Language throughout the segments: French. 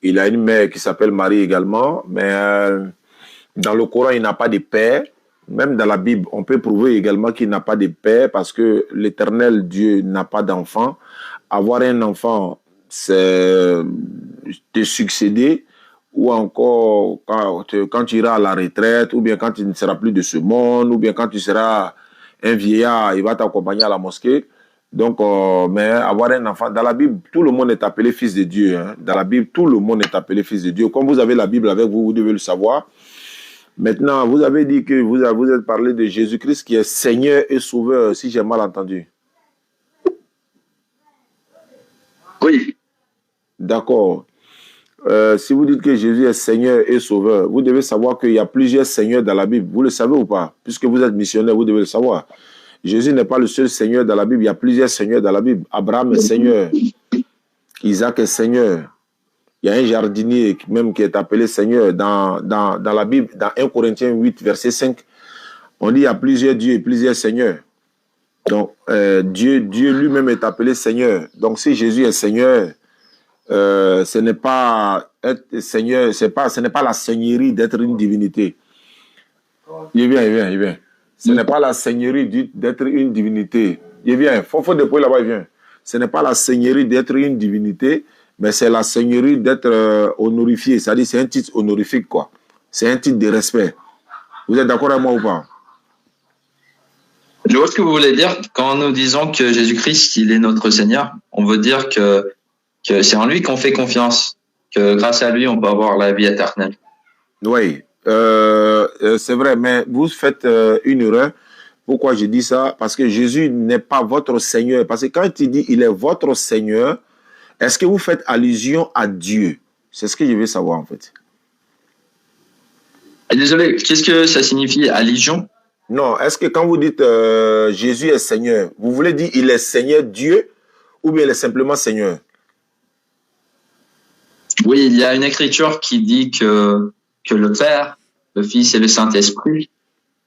Il a une mère qui s'appelle Marie également, mais dans le Coran, il n'a pas de père. Même dans la Bible, on peut prouver également qu'il n'a pas de père parce que l'Éternel Dieu n'a pas d'enfant. Avoir un enfant, c'est te succéder, ou encore quand tu iras à la retraite, ou bien quand tu ne seras plus de ce monde, ou bien quand tu seras un vieillard, il va t'accompagner à la mosquée. Donc, mais avoir un enfant, dans la Bible, tout le monde est appelé fils de Dieu. Hein. Dans la Bible, tout le monde est appelé fils de Dieu. Comme vous avez la Bible avec vous, vous devez le savoir. Maintenant, vous avez dit que vous êtes parlé de Jésus-Christ qui est Seigneur et Sauveur, si j'ai mal entendu. Oui. D'accord. Si vous dites que Jésus est Seigneur et Sauveur, vous devez savoir qu'il y a plusieurs seigneurs dans la Bible. Vous le savez ou pas? Puisque vous êtes missionnaire, vous devez le savoir. Jésus n'est pas le seul Seigneur dans la Bible. Il y a plusieurs seigneurs dans la Bible. Abraham est Seigneur. Isaac est Seigneur. Il y a un jardinier même qui est appelé Seigneur dans la Bible, dans 1 Corinthiens 8, verset 5. On dit qu'il y a plusieurs dieux et plusieurs seigneurs. Donc, Dieu lui-même est appelé Seigneur. Donc, si Jésus est Seigneur, ce n'est pas être Seigneur, ce n'est pas la seigneurie d'être une divinité. Il vient. Ce n'est pas la seigneurie d'être une divinité. Il vient. Faut déployer là-bas, il vient. Ce n'est pas la seigneurie d'être une divinité, mais c'est la seigneurie d'être honorifié. C'est-à-dire c'est un titre honorifique, quoi. C'est un titre de respect. Vous êtes d'accord avec moi ou pas? Je vois ce que vous voulez dire. Quand nous disons que Jésus-Christ, il est notre Seigneur, on veut dire que c'est en lui qu'on fait confiance, que grâce à lui, on peut avoir la vie éternelle. Oui, c'est vrai, mais vous faites une erreur. Pourquoi je dis ça? Parce que Jésus n'est pas votre Seigneur. Parce que quand il dit il est votre Seigneur, est-ce que vous faites allusion à Dieu? C'est ce que je veux savoir en fait. Désolé, qu'est-ce que ça signifie allusion? Non, est-ce que quand vous dites Jésus est Seigneur, vous voulez dire il est Seigneur Dieu ou bien il est simplement Seigneur? Oui, il y a une écriture qui dit que le Père, le Fils et le Saint-Esprit,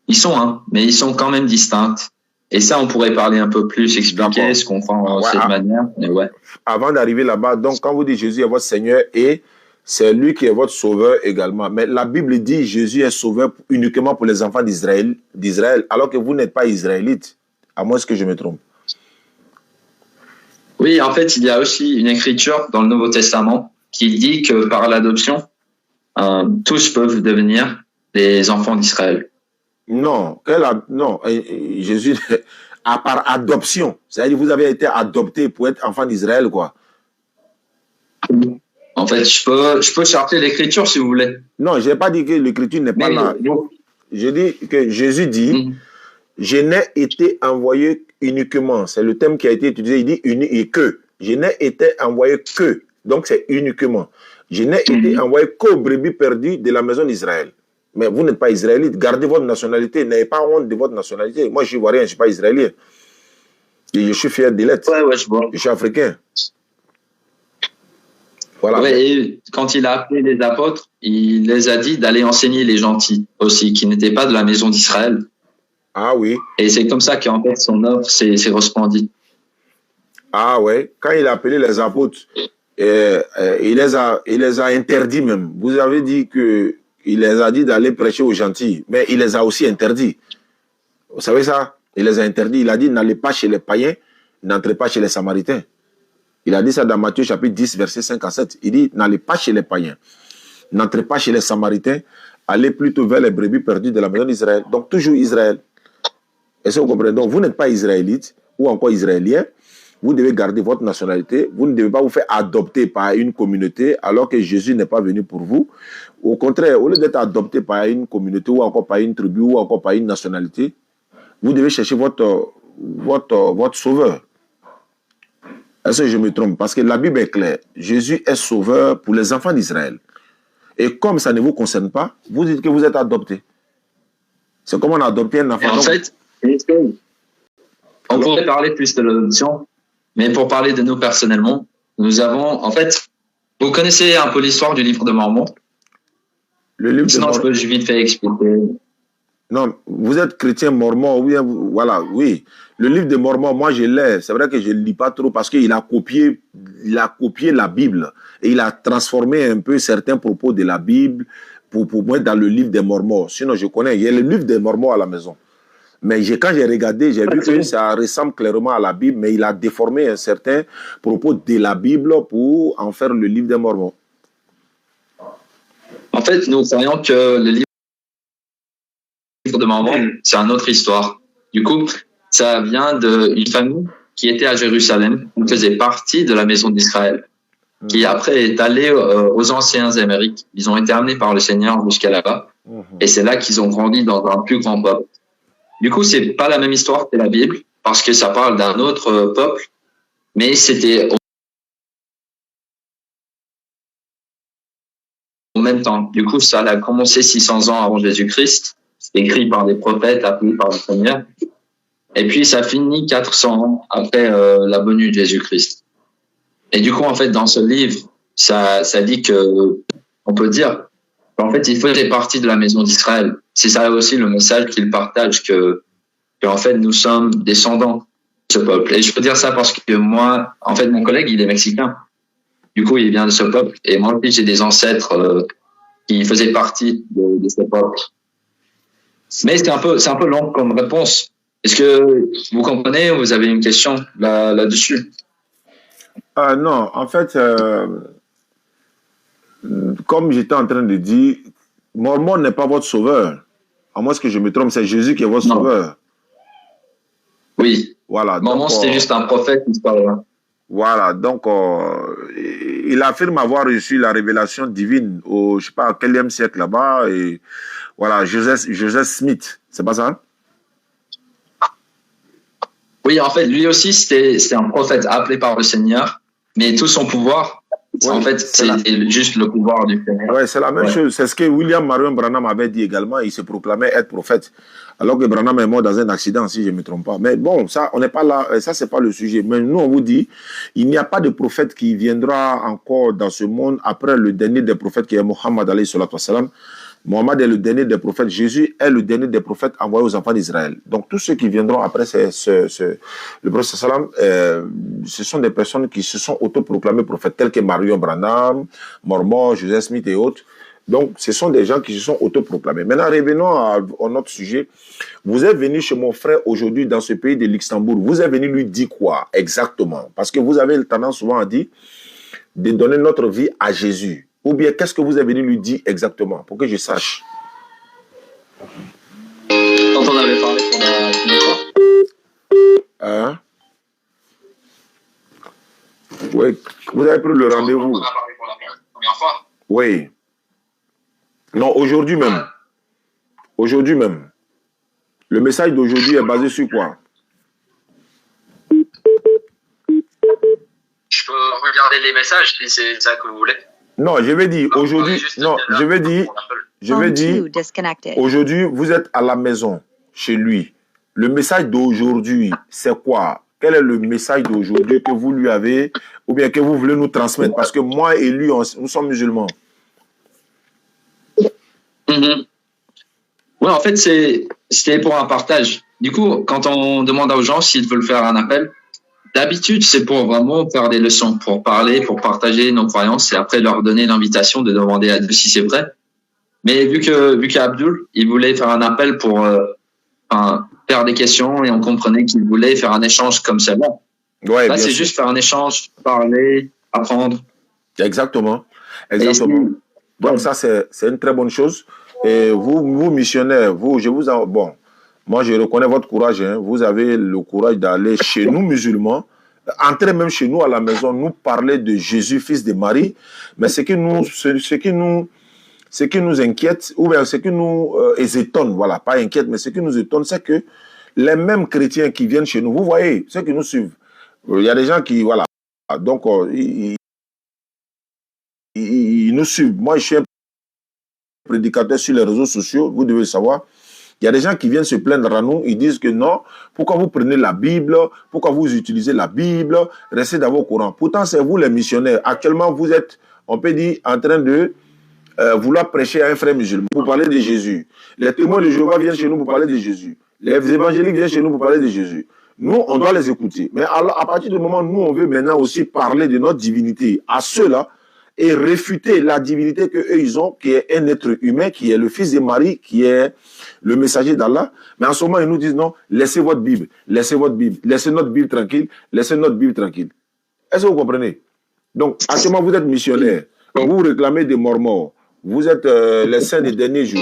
ils sont un, mais ils sont quand même distincts. Et ça, on pourrait parler un peu plus, expliquer ce qu'on fait de cette manière. Mais ouais. Avant d'arriver là-bas, donc quand vous dites Jésus est votre Seigneur et c'est lui qui est votre sauveur également. Mais la Bible dit Jésus est sauveur uniquement pour les enfants d'Israël, alors que vous n'êtes pas israélite, à moins que je me trompe. Oui, en fait, il y a aussi une écriture dans le Nouveau Testament qui dit que par l'adoption, tous peuvent devenir des enfants d'Israël. Non, Jésus, à part adoption, c'est-à-dire vous avez été adopté pour être enfant d'Israël, quoi. En fait, je peux chercher l'écriture si vous voulez. Non, je n'ai pas dit que l'écriture n'est pas là. Je dis que Jésus dit, je n'ai été envoyé uniquement. C'est le thème qui a été utilisé. Il dit et que. Je n'ai été envoyé que. Donc c'est uniquement. Je n'ai été envoyé qu'aux brebis perdues de la maison d'Israël. Mais vous n'êtes pas israélite. Gardez votre nationalité. N'ayez pas honte de votre nationalité. Moi, je suis ivoirien, je ne suis pas israélien. Et je suis fier de l'être. Ouais, je vois. Je suis africain. Voilà. Ouais, et quand il a appelé les apôtres, il les a dit d'aller enseigner les gentils aussi, qui n'étaient pas de la maison d'Israël. Ah oui. Et c'est comme ça qu'en fait son œuvre s'est resplendie. Ah ouais. Quand il a appelé les apôtres, il les a interdits même. Vous avez dit que il les a dit d'aller prêcher aux gentils, mais il les a aussi interdits. Vous savez ça? Il les a interdits. Il a dit n'allez pas chez les païens, n'entrez pas chez les Samaritains. Il a dit ça dans Matthieu chapitre 10, verset 5 à 7. Il dit n'allez pas chez les païens, n'entrez pas chez les Samaritains, allez plutôt vers les brebis perdues de la maison d'Israël. Donc toujours Israël. Est-ce que vous comprenez? Donc vous n'êtes pas israélite ou encore israélien. Vous devez garder votre nationalité. Vous ne devez pas vous faire adopter par une communauté alors que Jésus n'est pas venu pour vous. Au contraire, au lieu d'être adopté par une communauté ou encore par une tribu ou encore par une nationalité, vous devez chercher votre sauveur. Est-ce que je me trompe? Parce que la Bible est claire. Jésus est sauveur pour les enfants d'Israël. Et comme ça ne vous concerne pas, vous dites que vous êtes adopté. C'est comme on a adopté un enfant. En fait, on pourrait parler plus de l'adoption. Mais pour parler de nous personnellement, nous avons, en fait, vous connaissez un peu l'histoire du livre de Mormon? Le livre Sinon, je peux vite fait expliquer. Non, vous êtes chrétien mormon, oui, voilà, oui. Le livre de Mormon, moi je l'ai. C'est vrai que je ne le lis pas trop parce il a copié la Bible et il a transformé un peu certains propos de la Bible pour mettre dans le livre des Mormons. Sinon, je connais, il y a le livre des Mormons à la maison. Mais quand j'ai regardé, j'ai vu que ça ressemble clairement à la Bible, mais il a déformé un certain propos de la Bible pour en faire le livre des Mormons. En fait, nous croyons que le livre de Mormon, c'est une autre histoire. Du coup, ça vient d'une famille qui était à Jérusalem, qui faisait partie de la maison d'Israël, qui après est allée aux anciens Amériques. Ils ont été amenés par le Seigneur jusqu'à là-bas, et c'est là qu'ils ont grandi dans un plus grand peuple. Du coup, c'est pas la même histoire que la Bible, parce que ça parle d'un autre peuple, mais c'était au même temps. Du coup, ça a commencé 600 ans avant Jésus-Christ, écrit par des prophètes, appelés par le Seigneur. Et puis, ça finit 400 ans après la venue de Jésus-Christ. Et du coup, en fait, dans ce livre, ça dit que, on peut dire, en fait, il faisait partie de la maison d'Israël. C'est ça aussi le message qu'il partage, que en fait, nous sommes descendants de ce peuple. Et je peux dire ça parce que moi, en fait, mon collègue, il est mexicain. Du coup, il vient de ce peuple. Et moi aussi, j'ai des ancêtres qui faisaient partie de ce peuple. Mais c'est un peu long comme réponse. Est-ce que vous comprenez ou vous avez une question là-dessus? Non, en fait, comme j'étais en train de dire, Mormon n'est pas votre sauveur. À moins que je me trompe, c'est Jésus qui est votre sauveur. Oui. Voilà. Mormon, c'était juste un prophète qui parle. Voilà, donc il affirme avoir reçu la révélation divine au, je sais pas, quel siècle là-bas, et voilà, Joseph Smith, c'est pas ça? Oui, en fait, lui aussi, c'était un prophète appelé par le Seigneur, mais tout son pouvoir, ouais, en fait, c'est juste le pouvoir du Seigneur. Oui, c'est la même chose. C'est ce que William Marion Branham avait dit également. Il se proclamait être prophète, alors que Branham est mort dans un accident, si je ne me trompe pas. Mais bon, ça, on n'est pas là. Ça, c'est pas le sujet. Mais nous, on vous dit, il n'y a pas de prophète qui viendra encore dans ce monde après le dernier des prophètes qui est Mohammed alayhi salatu wassalam. Mohammed est le dernier des prophètes. Jésus est le dernier des prophètes envoyés aux enfants d'Israël. Donc, tous ceux qui viendront après le prophète sallam, ce sont des personnes qui se sont autoproclamés prophètes, tels que Marion Branham, Mormon, Joseph Smith et autres. Donc, ce sont des gens qui se sont autoproclamés. Maintenant, revenons à notre sujet. Vous êtes venu chez mon frère aujourd'hui dans ce pays de Luxembourg. Vous êtes venu lui dire quoi exactement? Parce que vous avez tendance souvent à dire de donner notre vie à Jésus. Ou bien, qu'est-ce que vous êtes venu lui dire exactement, pour que je sache? Quand on avait parlé pour la première fois. Hein? Oui, vous avez pris le rendez-vous. On a parlé pour la première fois. Oui. Non, aujourd'hui même. Aujourd'hui même. Le message d'aujourd'hui est basé sur quoi? Je peux regarder les messages si c'est ça que vous voulez. Non, je vais dire aujourd'hui. Non, je vais dire. Aujourd'hui, vous êtes à la maison, chez lui. Le message d'aujourd'hui, c'est quoi? Quel est le message d'aujourd'hui que vous lui avez, ou bien que vous voulez nous transmettre? Parce que moi et lui, nous sommes musulmans. Oui, en fait, c'était pour un partage. Du coup, quand on demande aux gens s'ils veulent faire un appel, d'habitude, c'est pour vraiment faire des leçons, pour parler, pour partager nos croyances et après leur donner l'invitation de demander à Dieu si c'est vrai. Mais vu qu'Abdul, il voulait faire un appel pour faire des questions et on comprenait qu'il voulait faire un échange comme celle-là. Ouais, là, c'est juste faire un échange, parler, apprendre. Exactement. Exactement. Donc ça, c'est une très bonne chose. Et vous missionnaires, bon, moi, je reconnais votre courage. Hein. Vous avez le courage d'aller chez nous, musulmans, entrer même chez nous à la maison, nous parler de Jésus, fils de Marie. Mais ce qui nous inquiète, ou bien ce qui nous étonne, voilà, pas inquiète, mais ce qui nous étonne, c'est que les mêmes chrétiens qui viennent chez nous, vous voyez, ceux qui nous suivent, il y a des gens qui, voilà, donc, ils nous suivent. Moi, je suis un prédicateur sur les réseaux sociaux, vous devez le savoir. Il y a des gens qui viennent se plaindre à nous, ils disent que non, pourquoi vous prenez la Bible, pourquoi vous utilisez la Bible, restez dans vos courants. Pourtant, c'est vous les missionnaires. Actuellement, vous êtes, on peut dire, en train de vouloir prêcher à un frère musulman pour parler de Jésus. Les témoins de Jéhovah viennent chez nous pour parler de Jésus. Les évangéliques viennent chez nous pour parler de Jésus. Nous, on doit les écouter. Mais alors, à partir du moment où nous, on veut maintenant aussi parler de notre divinité à ceux-là et réfuter la divinité qu'eux, ils ont, qui est un être humain, qui est le fils de Marie, qui est le messager d'Allah. Mais en ce moment, ils nous disent non, laissez votre Bible, laissez notre Bible tranquille, laissez notre Bible tranquille. Est-ce que vous comprenez? Donc, actuellement, vous êtes missionnaire, vous réclamez des mormons, vous êtes les saints des derniers jours,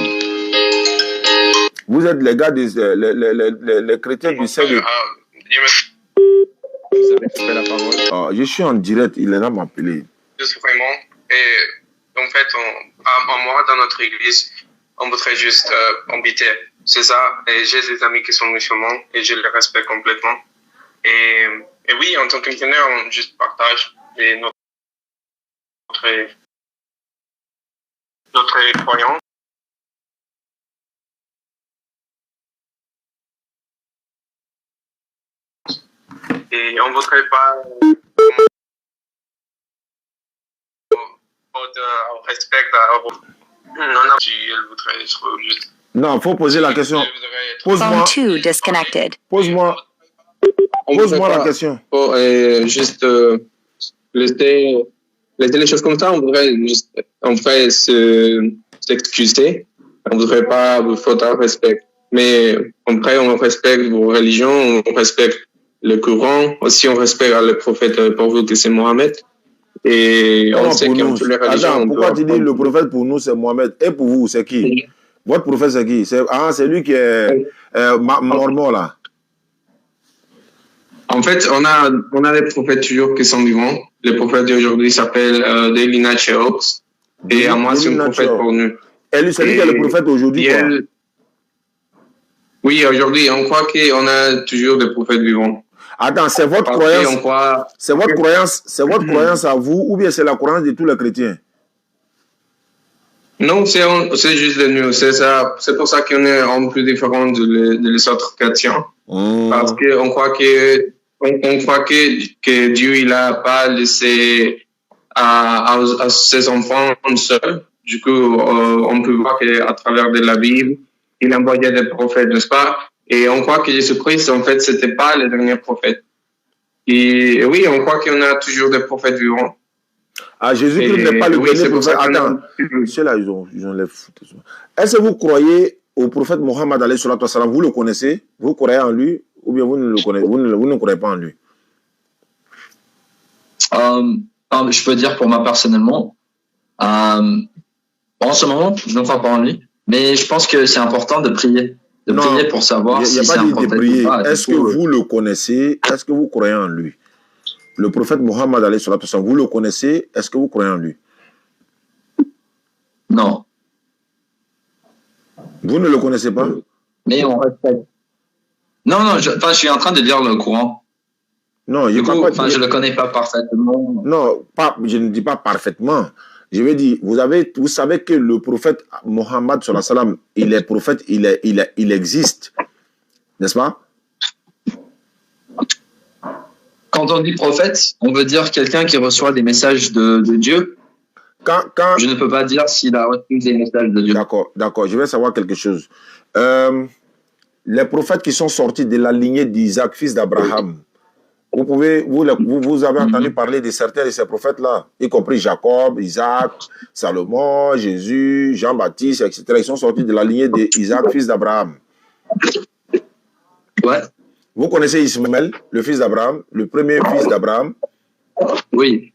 vous êtes les gars, les chrétiens du Saint de... Vous avez coupé la parole. Je suis en direct, il est là m'appeler. Juste vraiment, et en fait, moi, dans notre église, on voudrait juste inviter. C'est ça, et j'ai des amis qui sont musulmans, et je les respecte complètement. Et oui, en tant que missionnaire, on juste partage notre croyance. Et on ne voudrait pas respect. Non, il faut poser la question. Pose-moi la question. Juste laisser les choses comme ça, on voudrait s'excuser. On ne voudrait pas vous faute un respect. Mais après, on respecte vos religions, on respecte le Coran, aussi on respecte le prophète pour vous que c'est Mohamed. Et on sait que toutes les religions... Attends, pourquoi tu dis le prophète pour nous c'est Mohamed et pour vous c'est qui? Votre prophète c'est qui? C'est lui qui est mormon là. En fait, on a des prophètes toujours qui sont vivants. Le prophète d'aujourd'hui s'appelle Daily Natural. Et à moi, c'est un prophète pour nous. Et lui, c'est lui qui est le prophète aujourd'hui, quoi. Oui, aujourd'hui, on croit qu'on a toujours des prophètes vivants. Attends, c'est votre croyance. C'est votre croyance à vous, ou bien c'est la croyance de tous les chrétiens? Non, c'est juste de nous. C'est ça. C'est pour ça qu'on est un peu différent des autres chrétiens. Parce qu'on croit que Dieu il a pas laissé à ses enfants seuls. Du coup, on peut voir qu'à travers de la Bible, il envoyait des prophètes, n'est-ce pas? Et on croit que Jésus-Christ, en fait, c'était pas le dernier prophète. Et oui, on croit qu'on a toujours des prophètes vivants. Ah, Jésus-Christ n'est pas le dernier prophète. Attends, ceux-là, ils ont les foutus. Est-ce que vous croyez au prophète Mohammed alayhi salatu wa salam? Vous le connaissez? Vous croyez en lui? Ou bien vous ne le connaissez, vous ne croyez pas en lui? Je peux dire pour moi personnellement, en ce moment, je ne crois pas en lui, mais je pense que c'est important de prier. Prier pour savoir si c'est un prophète ou pas. Est-ce que vous le connaissez? Est-ce que vous croyez en lui? Le prophète Mohammed alayhi salatu wa salam, vous le connaissez? Est-ce que vous croyez en lui? Non. Vous ne le connaissez pas? Mais on respecte. Non, je suis en train de lire le Coran. Non, je ne le connais pas parfaitement. Non, je ne dis pas parfaitement. Je veux dire, vous savez que le prophète Mohammed sallallahu alayhi wa sallam, il est prophète, il existe. N'est-ce pas? Quand on dit prophète, on veut dire quelqu'un qui reçoit des messages de Dieu. Je ne peux pas dire s'il a reçu des messages de Dieu. D'accord. Je vais savoir quelque chose. Les prophètes qui sont sortis de la lignée d'Isaac, fils d'Abraham, vous avez entendu parler de certains de ces prophètes-là, y compris Jacob, Isaac, Salomon, Jésus, Jean-Baptiste, etc. Ils sont sortis de la lignée d'Isaac, fils d'Abraham. Ouais. Vous connaissez Ismaël, le fils d'Abraham, le premier fils d'Abraham? Oui.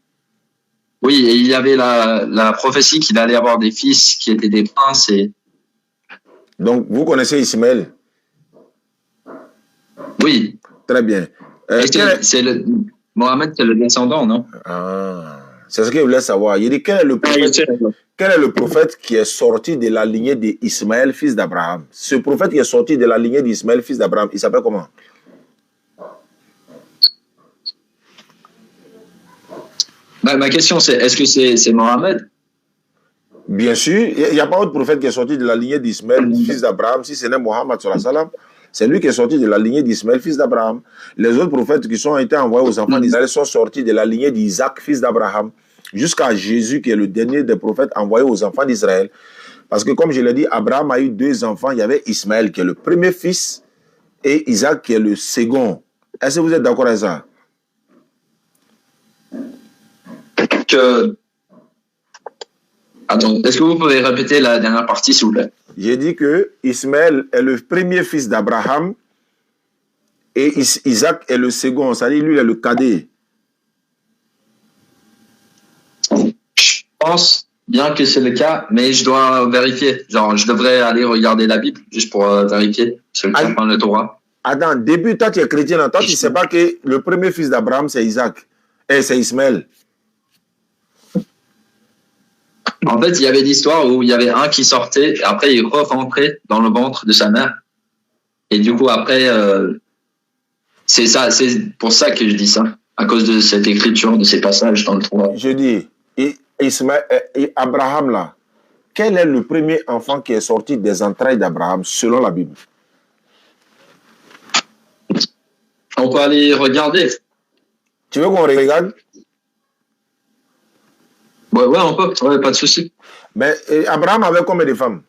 Oui, et il y avait la prophétie qu'il allait avoir des fils qui étaient des princes. Donc, vous connaissez Ismaël? Oui. Très bien. Mohamed, c'est le descendant, non? C'est ce que je voulais savoir. Il dit, quel est le prophète qui est sorti de la lignée d'Ismaël, fils d'Abraham? Ce prophète qui est sorti de la lignée d'Ismaël, fils d'Abraham, il s'appelle comment? Ma question, c'est est-ce que c'est Mohamed? Bien sûr. Il n'y a pas autre prophète qui est sorti de la lignée d'Ismaël, fils d'Abraham, si ce n'est Mohammed sallallahu alayhi wa sallam. C'est lui qui est sorti de la lignée d'Ismaël, fils d'Abraham. Les autres prophètes qui ont été envoyés aux enfants d'Israël sont sortis de la lignée d'Isaac, fils d'Abraham. jusqu'à Jésus qui est le dernier des prophètes envoyés aux enfants d'Israël. Parce que comme je l'ai dit, Abraham a eu 2 enfants. Il y avait Ismaël qui est le premier fils et Isaac qui est le second. Est-ce que vous êtes d'accord avec ça? Attends, est-ce que vous pouvez répéter la dernière partie, s'il vous plaît? J'ai dit que Ismaël est le premier fils d'Abraham et Isaac est le second. C'est-à-dire, lui, il est le cadet. Je pense bien que c'est le cas, mais je dois vérifier. Genre, je devrais aller regarder la Bible juste pour vérifier. C'est le cas dans le Torah. Adam, début, toi, tu es chrétien. Toi, tu ne sais pas que le premier fils d'Abraham, c'est Isaac. Et c'est Ismaël. En fait, il y avait l'histoire où il y avait un qui sortait, et après, il rentrait dans le ventre de sa mère. Et du coup, après, c'est pour ça que je dis ça, à cause de cette écriture, de ces passages dans le Torah. Je dis, Abraham, là, quel est le premier enfant qui est sorti des entrailles d'Abraham, selon la Bible? On peut aller regarder. Tu veux qu'on regarde? Ouais, on peut. Ouais, pas de souci. Mais Abraham avait combien de femmes?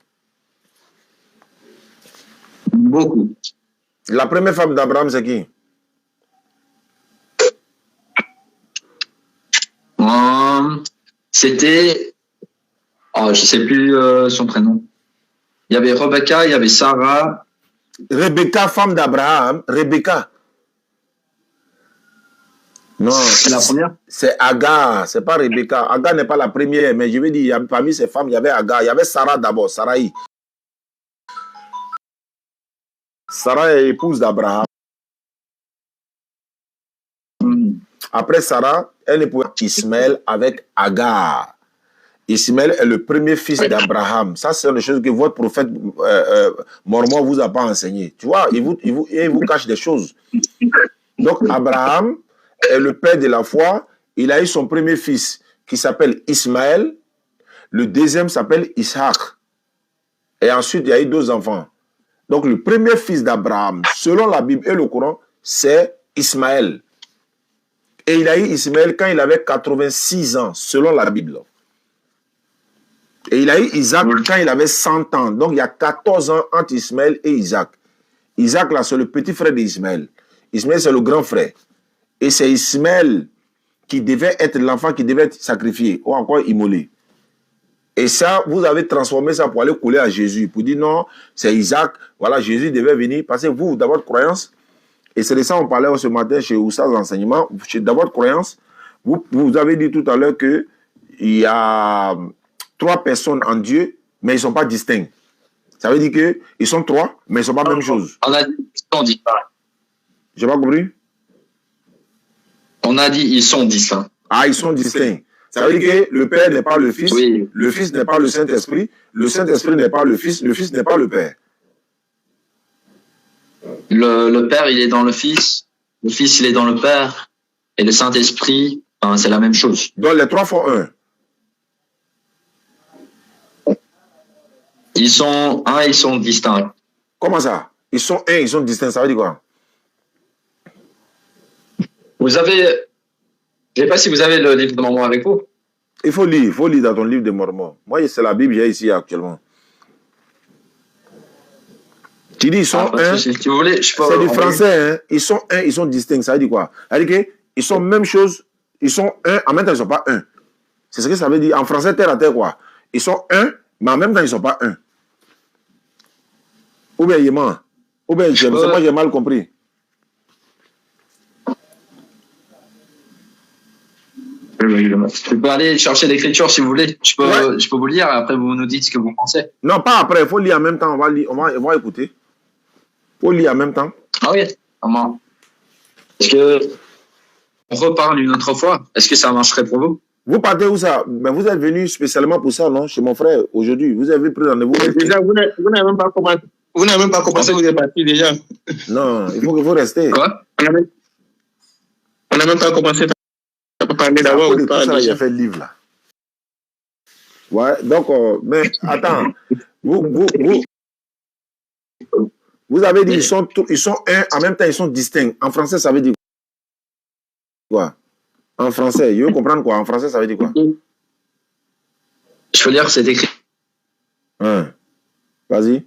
Beaucoup. La première femme d'Abraham, c'est qui? C'était... Oh, je ne sais plus son prénom. Il y avait Rebecca, il y avait Sarah. Rebecca, femme d'Abraham. Rebecca. Non, c'est la première. C'est Agar, c'est pas Rebecca. Agar n'est pas la première, mais je veux dire, parmi ces femmes, il y avait Agar, il y avait Sarah d'abord, Sarai. Sarah est épouse d'Abraham. Après Sarah, elle épouse Ismaël avec Agar. Ismaël est le premier fils d'Abraham. Ça, c'est une chose que votre prophète mormon vous a pas enseigné. Tu vois, il vous cache des choses. Donc, Abraham est le père de la foi. Il a eu son premier fils qui s'appelle Ismaël. Le deuxième s'appelle Isaac. Et ensuite, il y a eu 2 enfants. Donc, le premier fils d'Abraham, selon la Bible et le Coran, c'est Ismaël. Et il a eu Ismaël quand il avait 86 ans, selon la Bible. Et il a eu Isaac quand il avait 100 ans. Donc, il y a 14 ans entre Ismaël et Isaac. Isaac, là, c'est le petit frère d'Ismaël. Ismaël, c'est le grand frère. Et c'est Ismaël qui devait être l'enfant qui devait être sacrifié ou encore immolé. Et ça, vous avez transformé ça pour aller couler à Jésus. Pour dire non, c'est Isaac. Voilà, Jésus devait venir. Parce que vous, dans votre croyance, et c'est de ça qu'on parlait ce matin chez Oussas Enseignement, dans votre croyance, vous avez dit tout à l'heure qu'il y a 3 personnes en Dieu, mais ils ne sont pas distincts. Ça veut dire qu'ils sont 3, mais ils ne sont pas la même chose. On a dit ils sont distincts. J'ai pas compris? On a dit ils sont distincts. Ah, ils sont distincts. Ça veut dire que le Père n'est pas le Fils, oui. Le Fils n'est pas le Saint-Esprit, le Saint-Esprit n'est pas le Fils n'est pas le Père. Le Père, il est dans le Fils il est dans le Père, et le Saint-Esprit, c'est la même chose. Donc les 3 font 1. Ils sont distincts. Comment ça? Ils sont ils sont distincts, ça veut dire quoi? Vous avez... Je ne sais pas si vous avez le livre de Mormon avec vous. Il faut lire dans ton livre de Mormon. Moi, c'est la Bible que j'ai ici actuellement. Tu dis ils sont si vous voulez, c'est du français, hein? Ils sont ils sont distincts, ça veut dire quoi? Ça veut dire qu'ils sont même chose, ils sont en même temps ils ne sont pas 1. C'est ce que ça veut dire. En français, terre à terre, quoi. Ils sont 1, mais en même temps, ils ne sont pas 1. Ou bien il ment. Ou bien moi, j'ai mal compris. Je peux aller chercher l'écriture si vous voulez. Je peux vous lire et après vous nous dites ce que vous pensez. Non, pas après. Il faut lire en même temps. On va écouter. Il faut lire en même temps. Ah oui. Comment? Est-ce que on reparle une autre fois? Est-ce que ça marcherait pour vous? Vous partez où ça? Ben, vous êtes venu spécialement pour ça, non? Chez mon frère, aujourd'hui. Vous avez pris rendez-vous. Déjà, vous n'avez même pas commencé. Vous n'avez même pas commencé, vous êtes parti déjà. Non, il faut que vous restez. Quoi? On n'a même pas commencé à parler d'abord. Il a fait le livre, là. Ouais, donc, mais attends. Vous avez dit ils sont 1, en même temps, ils sont distincts. En français, ça veut dire quoi? En français. Je veux comprendre quoi. En français, ça veut dire quoi? Je veux dire, c'est écrit. Hein. Vas-y.